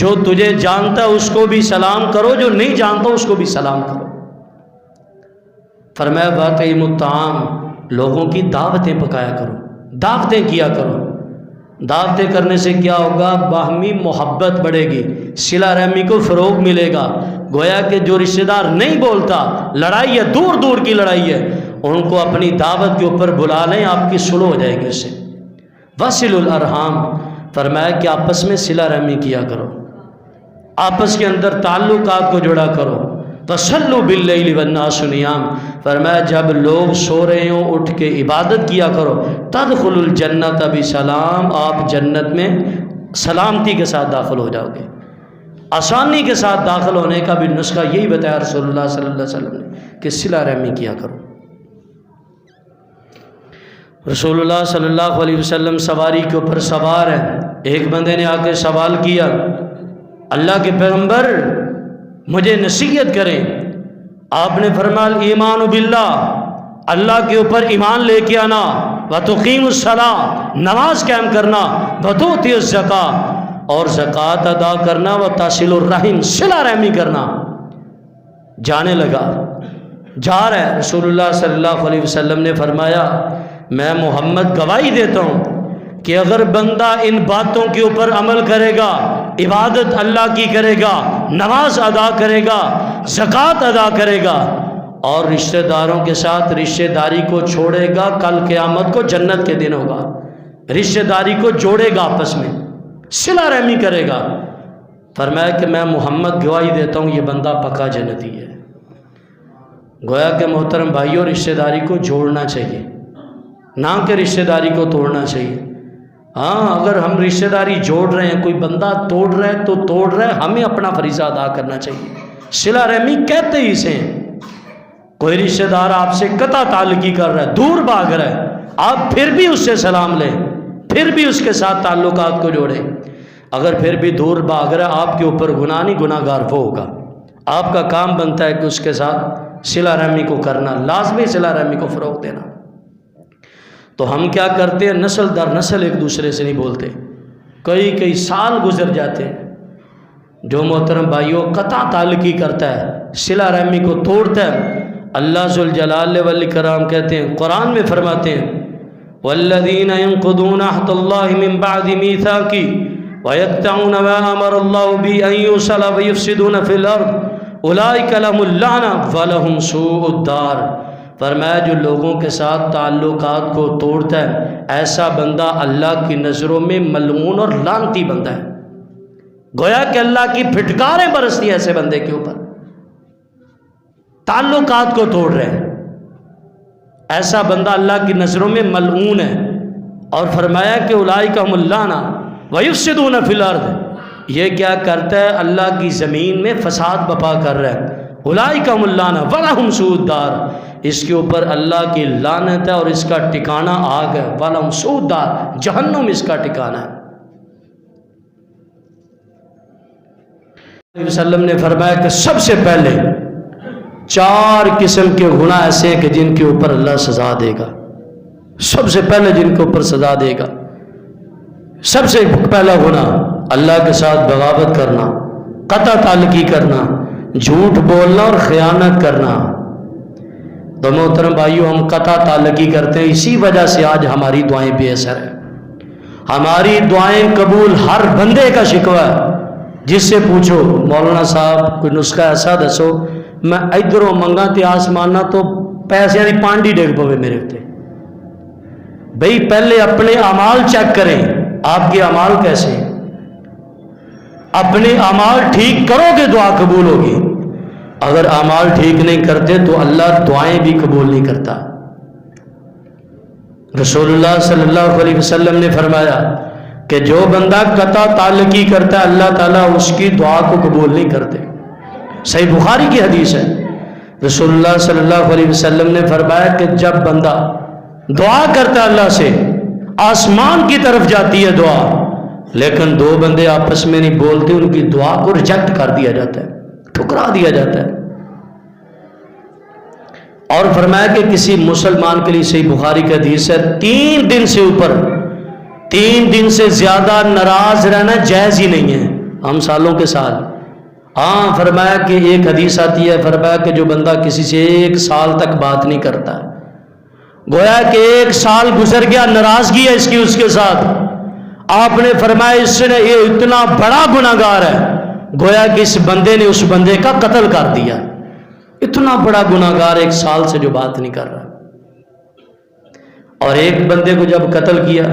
Speaker 1: جو تجھے جانتا ہے اس کو بھی سلام کرو، جو نہیں جانتا اس کو بھی سلام کرو۔ فرمایا واطعموا الطعام، لوگوں کی دعوتیں پکایا کرو، دعوتیں کیا کرو۔ دعوتیں کرنے سے کیا ہوگا؟ باہمی محبت بڑھے گی، صلہ رحمی کو فروغ ملے گا۔ گویا کہ جو رشتہ دار نہیں بولتا، لڑائی ہے، دور دور کی لڑائی ہے، ان کو اپنی دعوت کے اوپر بلا لیں، آپ کی صلح ہو جائے گی اس سے۔ وصلوا الارحام، فرمایا کہ آپس میں صلہ رحمی کیا کرو، آپس کے اندر تعلقات کو جوڑا کرو۔ وصلوا باللیل والناس نیام، فرمایا جب لوگ سو رہے ہوں اٹھ کے عبادت کیا کرو۔ تدخلوا الجنۃ بسلام، آپ جنت میں سلامتی کے ساتھ داخل ہو جاؤ گے۔ آسانی کے ساتھ داخل ہونے کا بھی نسخہ یہی بتایا رسول اللہ صلی اللہ علیہ وسلم نے کہ صلہ رحمی کیا کرو۔ رسول اللہ صلی اللہ علیہ وسلم سواری کے اوپر سوار ہیں، ایک بندے نے آ کے سوال کیا، اللہ کے پیغمبر مجھے نصیحت کریں۔ آپ نے فرمایا ایمان باللہ، اللہ کے اوپر ایمان لے کے آنا، وتقیم الصلاۃ، نماز قائم کرنا، وتؤتی الزکاۃ، اور زکوٰۃ ادا کرنا، وتصل الرحم، صلہ رحمی کرنا۔ جانے لگا، جا رہا ہے، رسول اللہ صلی اللہ علیہ وسلم نے فرمایا میں محمد گواہی دیتا ہوں کہ اگر بندہ ان باتوں کے اوپر عمل کرے گا، عبادت اللہ کی کرے گا، نماز ادا کرے گا، زکوٰۃ ادا کرے گا، اور رشتہ داروں کے ساتھ رشتہ داری کو چھوڑے گا، کل قیامت کو جنت کے دن ہوگا۔ رشتہ داری کو جوڑے گا، آپس میں صلہ رحمی کرے گا۔ فرمایا کہ میں محمد گواہی دیتا ہوں یہ بندہ پکا جنتی ہے۔ گویا کہ محترم بھائیوں، رشتہ داری کو جوڑنا چاہیے، نہ کہ رشتہ داری کو توڑنا چاہیے۔ ہاں، اگر ہم رشتہ داری جوڑ رہے ہیں، کوئی بندہ توڑ رہا ہے تو توڑ رہا ہے، ہمیں اپنا فریضہ ادا کرنا چاہیے۔ صلہ رحمی کہتے ہی سے کوئی رشتہ دار آپ سے قطع تعلقی کر رہا ہے، دور بھاگ رہا ہے، آپ پھر بھی اس سے سلام لیں، پھر بھی اس کے ساتھ تعلقات کو جوڑیں۔ اگر پھر بھی دور بھاگ رہا ہے، آپ کے اوپر گناہ نہیں، گناہ گار وہ ہوگا۔ آپ کا کام بنتا ہے کہ اس کے ساتھ صلہ رحمی کو کرنا، لازمی صلہ رحمی کو فروغ دینا۔ تو ہم کیا کرتے ہیں؟ نسل در نسل ایک دوسرے سے نہیں بولتے، کئی سال گزر جاتے ہیں۔ جو محترم بھائیوں قطع تعلقی کرتا ہے، صلہ رحمی کو توڑتا ہے، اللہ ذوالجلال والاکرام کہتے ہیں، قرآن میں فرماتے ہیں والذین ينقضون عہد اللہ من بعد میثاقہ ویقطعون ما امر اللہ به ان یوصل ویفسدون فی الارض اولئک لهم اللعنہ ولہم سوء الدار۔ فرمایا جو لوگوں کے ساتھ تعلقات کو توڑتا ہے، ایسا بندہ اللہ کی نظروں میں ملعون اور لعنتی بندہ ہے۔ گویا کہ اللہ کی پھٹکاریں برستی ہیں ایسے بندے کے اوپر، تعلقات کو توڑ رہے ہیں، ایسا بندہ اللہ کی نظروں میں ملعون ہے۔ اور فرمایا کہ اولئک هم اللعنہ ویفسدون فی الارض، یہ کیا کرتا ہے؟ اللہ کی زمین میں فساد بپا کر رہا ہے۔ اولئک هم اللعنہ ولہم سوء الدار، اس کے اوپر اللہ کی لعنت ہے اور اس کا ٹھکانہ آگ ہے۔ ولہم سوء الدار، جہنم اس کا ٹھکانہ ہے۔ نبی صلی اللہ علیہ وسلم نے فرمایا کہ سب سے پہلے 4 قسم کے گناہ ایسے ہیں کہ جن کے اوپر اللہ سزا دے گا۔ سب سے پہلے جن کے اوپر سزا دے گا، سب سے پہلا گناہ اللہ کے ساتھ بغاوت کرنا، قطع تعلقی کرنا، جھوٹ بولنا اور خیانت کرنا۔ تو محترم بھائیو، ہم قطع تعلقی کرتے ہیں، اسی وجہ سے آج ہماری دعائیں بے اثر ہیں۔ ہماری دعائیں قبول ہر بندے کا شکوہ ہے۔ جس سے پوچھو مولانا صاحب کوئی نسخہ ایسا دسو میں ادھروں منگا تے آسمانا تو پیسے دی پانڈی ڈگ پوے میرے اتنے۔ بھئی پہلے اپنے اعمال چیک کریں، آپ کے اعمال کیسے؟ اپنے اعمال ٹھیک کرو گے دعا قبول ہوگی۔ اگر اعمال ٹھیک نہیں کرتے تو اللہ دعائیں بھی قبول نہیں کرتا۔ رسول اللہ صلی اللہ علیہ وسلم نے فرمایا کہ جو بندہ قطع تعلقی کرتا ہے اللہ تعالیٰ اس کی دعا کو قبول نہیں کرتے۔ صحیح بخاری کی حدیث ہے، رسول اللہ صلی اللہ علیہ وسلم نے فرمایا کہ جب بندہ دعا کرتا ہے اللہ سے، آسمان کی طرف جاتی ہے دعا، لیکن 2 بندے آپس میں نہیں بولتے، ان کی دعا کو ریجیکٹ کر دیا جاتا ہے، ٹھکرا دیا جاتا ہے۔ اور فرمایا کہ کسی مسلمان کے لیے، صحیح بخاری کی حدیث ہے، 3 دن سے اوپر 3 دن سے زیادہ ناراض رہنا جائز ہی نہیں ہے۔ ہم سالوں کے سال، ہاں فرمایا کہ ایک حدیث آتی ہے، فرمایا کہ جو بندہ کسی سے 1 سال تک بات نہیں کرتا، گویا کہ 1 سال گزر گیا، ناراضگی ہے اس کی اس کے ساتھ، آپ نے فرمایا اس نے یہ اتنا بڑا گناہگار ہے، گویا کہ اس بندے نے اس بندے کا قتل کر دیا۔ اتنا بڑا گناہگار 1 سال سے جو بات نہیں کر رہا، اور ایک بندے کو جب قتل کیا،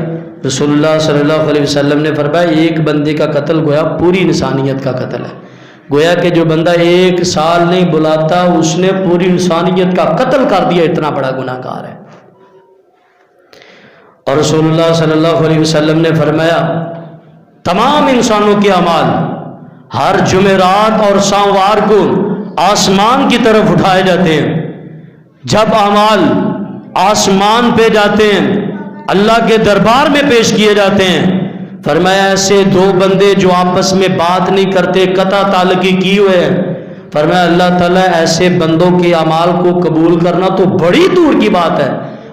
Speaker 1: رسول اللہ صلی اللہ علیہ وسلم نے فرمایا ایک بندے کا قتل گویا پوری انسانیت کا قتل ہے۔ گویا کہ جو بندہ 1 سال نہیں بلاتا اس نے پوری انسانیت کا قتل کر دیا، اتنا بڑا گناہگار ہے۔ اور رسول اللہ صلی اللہ علیہ وسلم نے فرمایا تمام انسانوں کے اعمال ہر جمعرات اور سوموار کو آسمان کی طرف اٹھائے جاتے ہیں۔ جب اعمال آسمان پہ جاتے ہیں، اللہ کے دربار میں پیش کیے جاتے ہیں، فرمایا ایسے 2 بندے جو آپس میں بات نہیں کرتے، قطع تعلقی کی ہوئے ہیں، فرمایا اللہ تعالیٰ ایسے بندوں کے اعمال کو قبول کرنا تو بڑی دور کی بات ہے،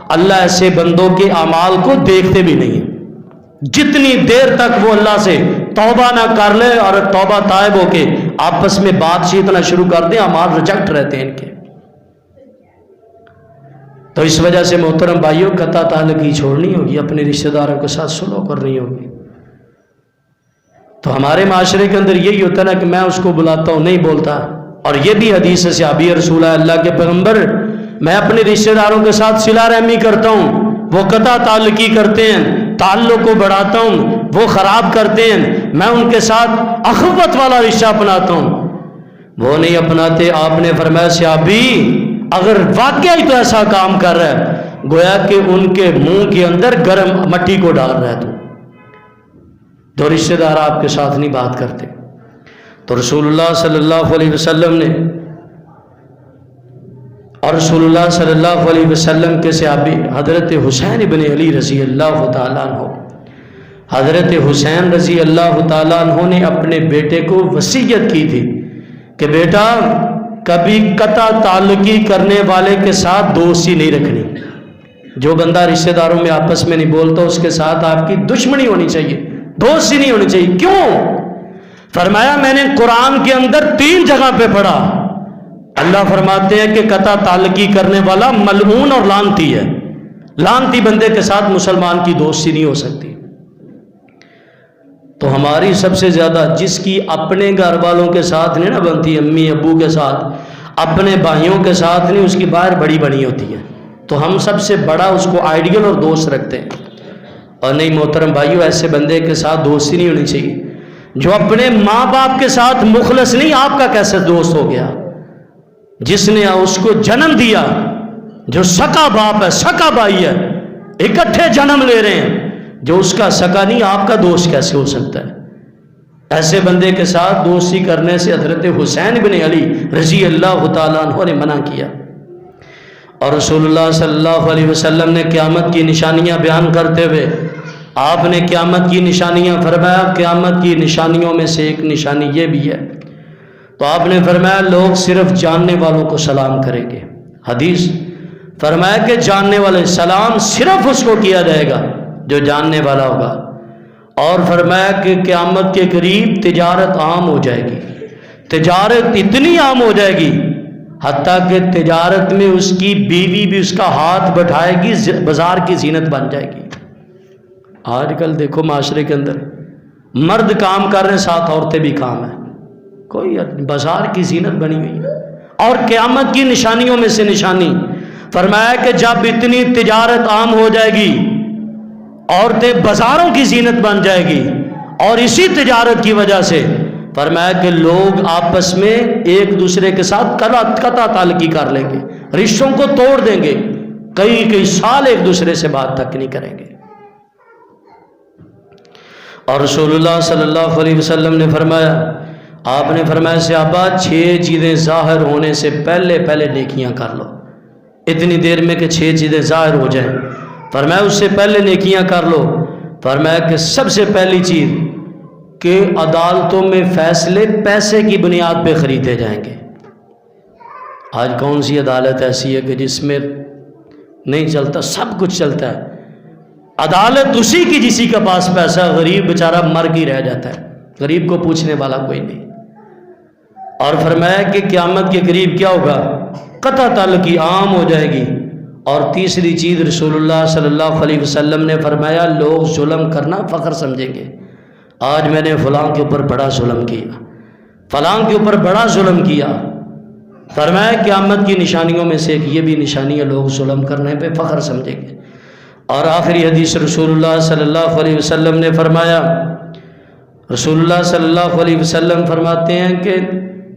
Speaker 1: اللہ ایسے بندوں کے اعمال کو دیکھتے بھی نہیں ہیں۔ جتنی دیر تک وہ اللہ سے توبہ نہ کر لے اور توبہ طائب ہو کے آپس میں بات چیت نہ شروع کر دیں، اعمال ریجیکٹ رہتے ہیں ان کے۔ تو اس وجہ سے محترم بھائیوں قطع تعلقی چھوڑنی ہوگی، اپنے رشتہ داروں کے ساتھ صلح کرنی ہوگی۔ تو ہمارے معاشرے کے اندر یہی ہوتا ہے نا کہ میں اس کو بلاتا ہوں نہیں بولتا، اور یہ بھی حدیث صحابی رسول اللہ کے پیغمبر میں اپنے رشتہ داروں کے ساتھ صلہ رحمی کرتا ہوں، وہ قطع تعلقی کرتے ہیں، تعلق کو بڑھاتا ہوں، وہ خراب کرتے ہیں، میں ان کے ساتھ اخوت والا رشتہ اپناتا ہوں، وہ نہیں اپناتے۔ آپ نے فرمایا صحابی اگر واقعی تو ایسا کام کر رہا ہے گویا کہ ان کے منہ کے اندر گرم مٹی کو ڈال رہا ہے تو رشتہ دار آپ کے ساتھ نہیں بات کرتے۔ تو رسول اللہ صلی اللہ علیہ وسلم نے، اور رسول اللہ صلی اللہ علیہ وسلم کے صحابی حضرت حسین ابن علی رضی اللہ تعالیٰ عنہ، حضرت حسین رضی اللہ تعالیٰ عنہ نے اپنے بیٹے کو وصیت کی تھی کہ بیٹا کبھی قطع تعلقی کرنے والے کے ساتھ دوستی نہیں رکھنی، جو بندہ رشتہ داروں میں آپس میں نہیں بولتا اس کے ساتھ آپ کی دشمنی ہونی چاہیے، دوستی نہیں ہونی چاہیے۔ کیوں؟ فرمایا میں نے قرآن کے اندر 3 جگہ پہ پڑھا، اللہ فرماتے ہیں کہ قطع تعلقی کرنے والا ملعون اور لعنتی ہے، لعنتی بندے کے ساتھ مسلمان کی دوستی نہیں ہو سکتی۔ تو ہماری سب سے زیادہ جس کی اپنے گھر والوں کے ساتھ نہیں نہ بنتی، امی ابو کے ساتھ، اپنے بھائیوں کے ساتھ نہیں، اس کی باہر بڑی بنی ہوتی ہے، تو ہم سب سے بڑا اس کو آئیڈیل اور دوست رکھتے ہیں۔ اور نہیں محترم بھائیوں، ایسے بندے کے ساتھ دوستی نہیں ہونی چاہیے جو اپنے ماں باپ کے ساتھ مخلص نہیں۔ آپ کا کیسے دوست ہو گیا؟ جس نے اس کو جنم دیا، جو سکا باپ ہے، سکا بھائی ہے، اکٹھے جنم لے رہے ہیں، جو اس کا سکا نہیں، آپ کا دوست کیسے ہو سکتا ہے؟ ایسے بندے کے ساتھ دوستی کرنے سے حضرت حسین بن علی رضی اللہ تعالیٰ عنہ نے منع کیا۔ اور رسول اللہ صلی اللہ علیہ وسلم نے قیامت کی نشانیاں بیان کرتے ہوئے آپ نے قیامت کی نشانیاں فرمایا، قیامت کی نشانیوں میں سے ایک نشانی یہ بھی ہے، تو آپ نے فرمایا لوگ صرف جاننے والوں کو سلام کریں گے۔ حدیث فرمایا کہ جاننے والے سلام صرف اس کو کیا جائے گا جو جاننے والا ہوگا۔ اور فرمایا کہ قیامت کے قریب تجارت عام ہو جائے گی، تجارت اتنی عام ہو جائے گی حتیٰ کہ تجارت میں اس کی بیوی بھی اس کا ہاتھ بٹھائے گی، بازار کی زینت بن جائے گی۔ آج کل دیکھو معاشرے کے اندر مرد کام کر رہے ہیں، ساتھ عورتیں بھی کام ہیں، کوئی بازار کی زینت بنی ہوئی ہے۔ اور قیامت کی نشانیوں میں سے نشانی فرمایا کہ جب اتنی تجارت عام ہو جائے گی، عورتیں بازاروں کی زینت بن جائے گی، اور اسی تجارت کی وجہ سے فرمایا کہ لوگ آپس میں ایک دوسرے کے ساتھ قطع تعلقی کر لیں گے، رشتوں کو توڑ دیں گے، کئی سال ایک دوسرے سے بات تک نہیں کریں گے۔ اور رسول اللہ صلی اللہ علیہ وسلم نے فرمایا، آپ نے فرمایا صحابہ 6 چیزیں ظاہر ہونے سے پہلے نیکیاں کر لو، اتنی دیر میں کہ 6 چیزیں ظاہر ہو جائیں، فرمایا اس سے پہلے نیکیاں کر لو۔ فرمایا کہ سب سے پہلی چیز کہ عدالتوں میں فیصلے پیسے کی بنیاد پہ خریدے جائیں گے۔ آج کون سی عدالت ایسی ہے کہ جس میں نہیں چلتا، سب کچھ چلتا ہے۔ عدالت اسی کی جسی کے پاس پیسہ، غریب بیچارہ مر کے رہ جاتا ہے، غریب کو پوچھنے والا کوئی نہیں۔ اور فرمایا کہ قیامت کے قریب کیا ہوگا، قطع تعلقی عام ہو جائے گی۔ اور تیسری چیز رسول اللہ صلی اللہ علیہ وسلم نے فرمایا لوگ ظلم کرنا فخر سمجھیں گے، آج میں نے فلاں کے اوپر بڑا ظلم کیا، فلاں کے اوپر بڑا ظلم کیا۔ فرمایا قیامت کی نشانیوں میں سے ایک یہ بھی نشانی ہے، لوگ ظلم کرنے پہ فخر سمجھیں گے۔ اور آخری حدیث رسول اللہ صلی اللہ علیہ وسلم نے فرمایا، رسول اللہ صلی اللہ علیہ وسلم فرماتے ہیں کہ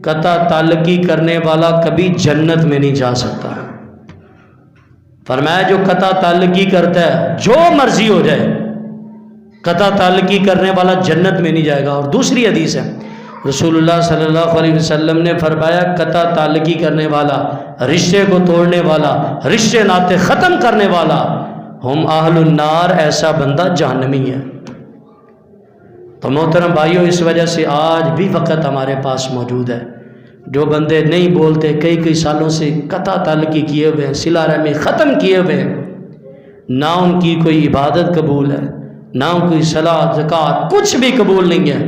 Speaker 1: قطع تعلقی کرنے والا کبھی جنت میں نہیں جا سکتا۔ فرمایا جو قطع تعلقی کرتا ہے جو مرضی ہو جائے، قطع تعلقی کرنے والا جنت میں نہیں جائے گا۔ اور دوسری حدیث ہے رسول اللہ صلی اللہ علیہ وسلم نے فرمایا قطع تعلقی کرنے والا، رشتے کو توڑنے والا، رشتے ناطے ختم کرنے والا، ہم اہل النار، ایسا بندہ جہنمی ہے۔ تو محترم بھائیوں، اس وجہ سے آج بھی وقت ہمارے پاس موجود ہے، جو بندے نہیں بولتے، کئی سالوں سے قطع تعلقی کیے ہوئے ہیں، صلہ رحمی ختم کیے ہوئے ہیں، نہ ان کی کوئی عبادت قبول ہے، نہ کوئی صلاۃ زکوٰۃ، کچھ بھی قبول نہیں ہے۔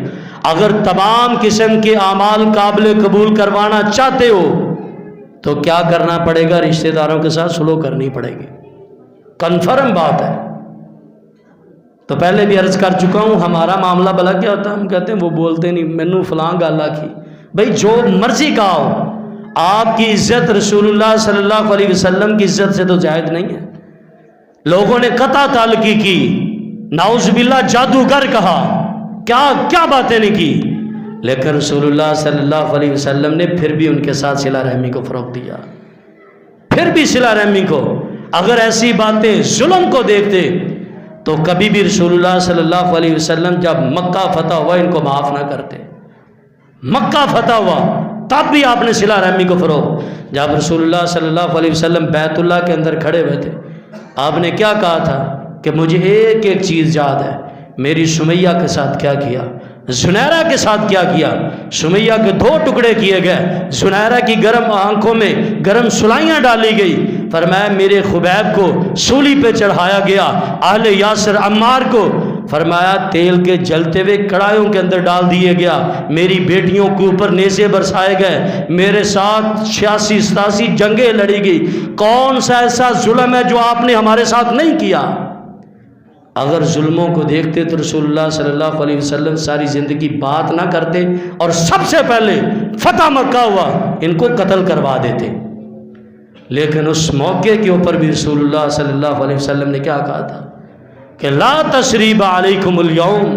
Speaker 1: اگر تمام قسم کے اعمال قابل قبول کروانا چاہتے ہو تو کیا کرنا پڑے گا، رشتہ داروں کے ساتھ سلوک کرنی پڑے گی، کنفرم بات ہے۔ تو پہلے بھی عرض کر چکا ہوں، ہمارا معاملہ بھلا کیا ہوتا ہے، ہم کہتے ہیں وہ بولتے نہیں، مینوں فلاں گل آکھی، بھائی جو مرضی کہا ہو، آپ کی عزت رسول اللہ صلی اللہ علیہ وسلم کی عزت سے تو زائد نہیں ہے۔ لوگوں نے قطع تعلقی کی، نعوذ باللہ جادوگر کہا، کیا باتیں نہیں کی، لیکن رسول اللہ صلی اللہ علیہ وسلم نے پھر بھی ان کے ساتھ صلہ رحمی کو فروغ دیا، پھر بھی صلہ رحمی کو۔ اگر ایسی باتیں ظلم کو دیکھتے تو کبھی بھی رسول اللہ صلی اللہ علیہ وسلم جب مکہ فتح ہوا ان کو معاف نہ کرتے۔ مکہ فتح ہوا تب بھی آپ نے صلہ رحمی کو فروغ۔ جب رسول اللہ صلی اللہ علیہ وسلم بیت اللہ کے اندر کھڑے ہوئے تھے، آپ نے کیا کہا تھا کہ مجھے ایک چیز یاد ہے، میری سمیہ کے ساتھ کیا کیا، زنیرہ کے ساتھ کیا کیا۔ سمیہ کے 2 ٹکڑے کیے گئے، زنیرہ کی گرم آنکھوں میں گرم سلائیاں ڈالی گئی، فرمایا میرے خبیب کو سولی پہ چڑھایا گیا، اہل یاسر عمار کو فرمایا تیل کے جلتے ہوئے کڑھائیوں کے اندر ڈال دیے گیا، میری بیٹیوں کے اوپر نیزے برسائے گئے، میرے ساتھ 86-87 جنگیں لڑی گئی۔ کون سا ایسا ظلم ہے جو آپ نے ہمارے ساتھ نہیں کیا؟ اگر ظلموں کو دیکھتے تو رسول اللہ صلی اللہ علیہ وسلم ساری زندگی بات نہ کرتے اور سب سے پہلے فتح مکہ ہوا ان کو قتل کروا دیتے۔ لیکن اس موقع کے اوپر بھی رسول اللہ صلی اللہ علیہ وسلم نے کیا کہا تھا کہ لا تثریب علیکم الیوم،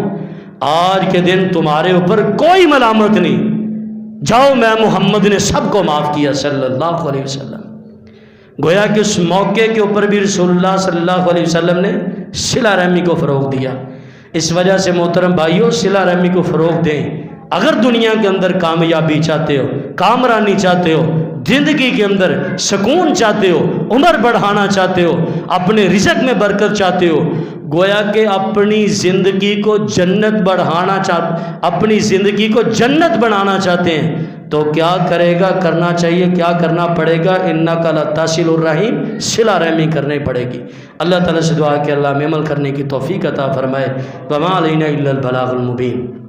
Speaker 1: آج کے دن تمہارے اوپر کوئی ملامت نہیں، جاؤ میں محمد نے سب کو معاف کیا صلی اللہ علیہ وسلم۔ گویا کہ اس موقع کے اوپر بھی رسول اللہ صلی اللہ علیہ وسلم نے صلہ رحمی کو فروغ دیا۔ اس وجہ سے محترم بھائیوں صلہ رحمی کو فروغ دیں۔ اگر دنیا کے اندر کامیابی چاہتے ہو، کامرانی چاہتے ہو، زندگی کے اندر سکون چاہتے ہو، عمر بڑھانا چاہتے ہو، اپنے رزق میں برکت چاہتے ہو، گویا کہ اپنی زندگی کو جنت اپنی زندگی کو جنت بنانا چاہتے ہیں تو کیا کرنا چاہیے، کیا کرنا پڑے گا؟ انک لتصل الرحیم، صلہ رحمی کرنی پڑے گی۔ اللہ تعالیٰ سے دعا کہ اللہ میں عمل کرنے کی توفیق عطا فرمائے۔ وما علینا الا البلاغ المبین۔